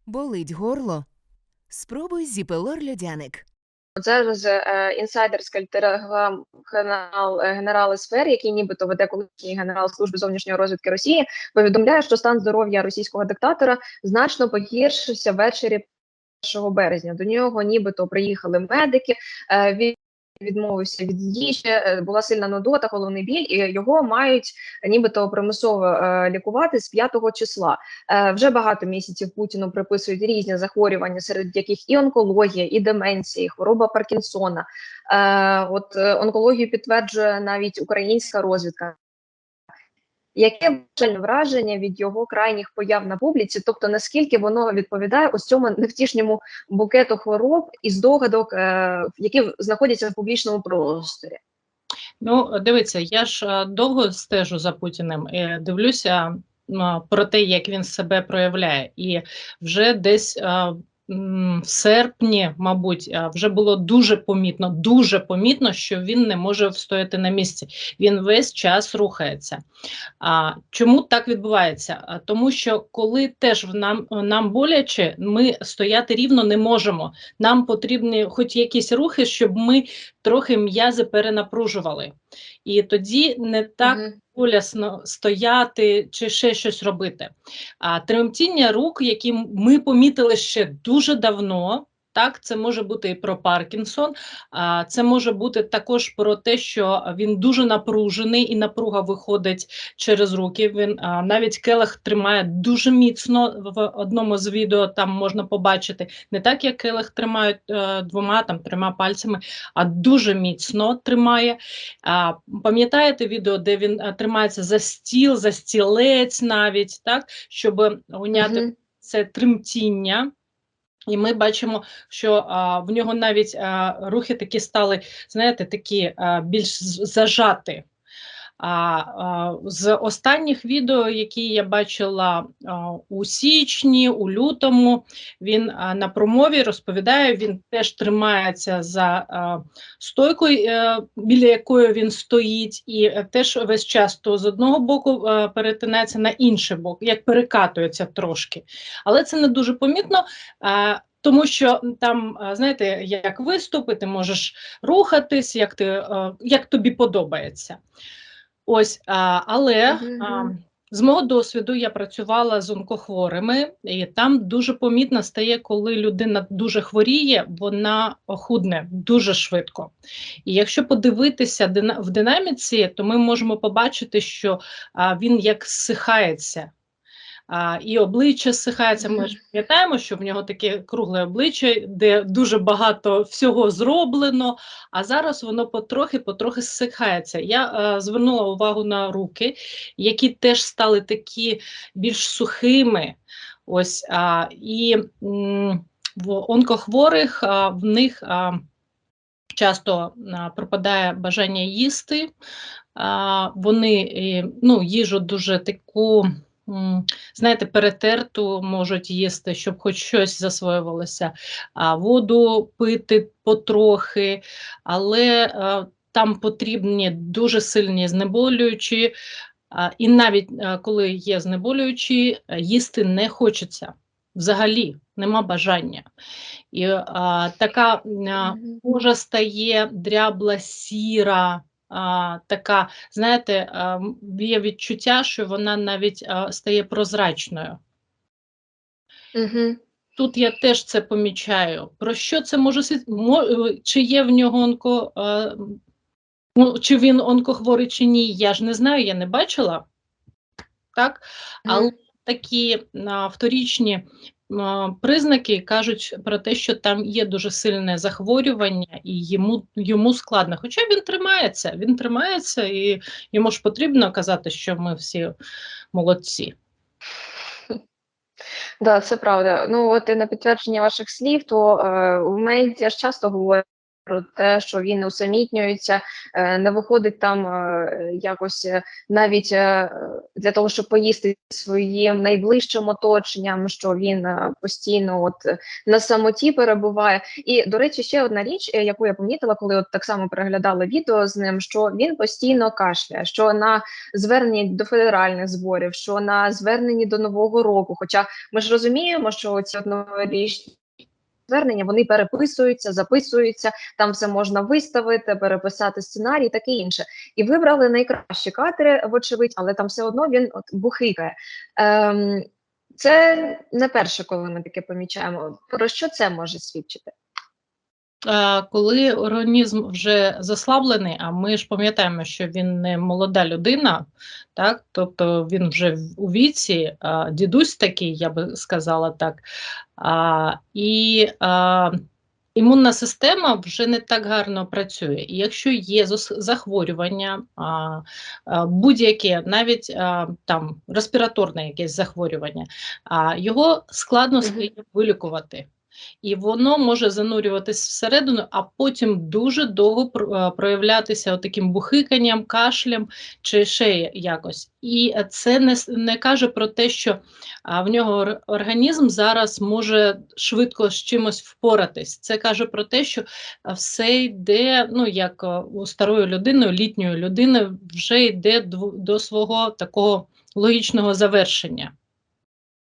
Болить горло? Спробуй Зіпелор Льодяник. Зараз інсайдерський телеграм-канал генерал СФР, який нібито веде колишній генерал Служби зовнішньої розвідки Росії, повідомляє, що стан здоров'я російського диктатора значно погіршився ввечері 1 березня. До нього нібито приїхали медики, він відмовився від їжі, була сильна нудота, головний біль, і його мають нібито примусово лікувати з 5 числа. Вже багато місяців Путіну приписують різні захворювання, серед яких і онкологія, і деменція, і хвороба Паркінсона. Онкологію підтверджує навіть українська розвідка. Яке враження від його крайніх появ на публіці, тобто наскільки воно відповідає ось цьому невтішному букету хвороб і здогадок, які знаходяться в публічному просторі? Ну, дивіться, я ж довго стежу за Путіним, дивлюся про те, як він себе проявляє. І вже десь в серпні, мабуть, вже було дуже помітно, що він не може встояти на місці. Він весь час рухається. Чому так відбувається? Тому що коли теж нам боляче, ми стояти рівно не можемо. Нам потрібні хоч якісь рухи, щоб ми трохи м'язи перенапружували. І тоді не так болісно стояти чи ще щось робити. Тремтіння рук, які ми помітили ще дуже давно, так, це може бути і про Паркінсон, це може бути також про те, що він дуже напружений і напруга виходить через руки. Він навіть келих тримає дуже міцно, в одному з відео там можна побачити, не так, як келих тримають 2-3 пальцями, а дуже міцно тримає. Пам'ятаєте відео, де він тримається за стіл, за стілець навіть, так, щоб уняти це тремтіння. І ми бачимо, що в нього навіть рухи такі стали, знаєте, такі більш зажаті. З останніх відео, які я бачила у січні, у лютому, він на промові розповідає, він теж тримається за стойкою, біля якої він стоїть, і теж весь час то з одного боку перетинається на інший бок, як перекатується трошки. Але це не дуже помітно, тому що там, знаєте, як виступи, ти можеш рухатись, як тобі подобається. Ось, але з мого досвіду я працювала з онкохворими, і там дуже помітно стає, коли людина дуже хворіє, вона худне дуже швидко. І якщо подивитися в динаміці, то ми можемо побачити, що він як зсихається. І обличчя зсихається. Ми ж пам'ятаємо, що в нього таке кругле обличчя, де дуже багато всього зроблено, а зараз воно потрохи зсихається. Я звернула увагу на руки, які теж стали такі більш сухими. Ось, і в онкохворих в них часто пропадає бажання їсти, вони їжу дуже таку, знаєте, перетерту можуть їсти, щоб хоч щось засвоювалося, воду пити потрохи, але там потрібні дуже сильні знеболюючі, і навіть коли є знеболюючі, їсти не хочеться. Взагалі нема бажання. І така кожа стає дрябла, сіра, така, знаєте, є відчуття, що вона навіть стає прозрачною. Тут я теж це помічаю. Про що це може свідчити? Чи є в нього чи він онкохворий, чи ні, я ж не знаю, я не бачила. Так? Але такі вторічні признаки кажуть про те, що там є дуже сильне захворювання і йому складно. Хоча він тримається і йому ж потрібно казати, що ми всі молодці. Да, це правда. Ну, от і на підтвердження ваших слів, то в медіа ж часто говорять про те, що він усамітнюється, не виходить там якось навіть для того, щоб поїсти своїм найближчим оточенням, що він постійно на самоті перебуває. І, до речі, ще одна річ, яку я помітила, коли так само переглядала відео з ним, що він постійно кашляє, що на зверненні до федеральних зборів, що на зверненні до Нового року, хоча ми ж розуміємо, що ці новорічні звернення, вони переписуються, записуються, там все можна виставити, переписати сценарій, таке інше. І вибрали найкращі кадри, вочевидь, але там все одно він бухикає. Це не перше, коли ми таке помічаємо. Про що це може свідчити? Коли організм вже заслаблений, а ми ж пам'ятаємо, що він не молода людина, так? Тобто він вже у віці, дідусь такий, я би сказала так, імунна система вже не так гарно працює. І якщо є захворювання, будь-яке, навіть там респіраторне якесь захворювання, його складно вилікувати. І воно може занурюватись всередину, а потім дуже довго проявлятися таким бухиканням, кашлем чи ще якось. І це не каже про те, що в нього організм зараз може швидко з чимось впоратись. Це каже про те, що все йде, ну як у старої людини, літньої людини, вже йде до свого такого логічного завершення.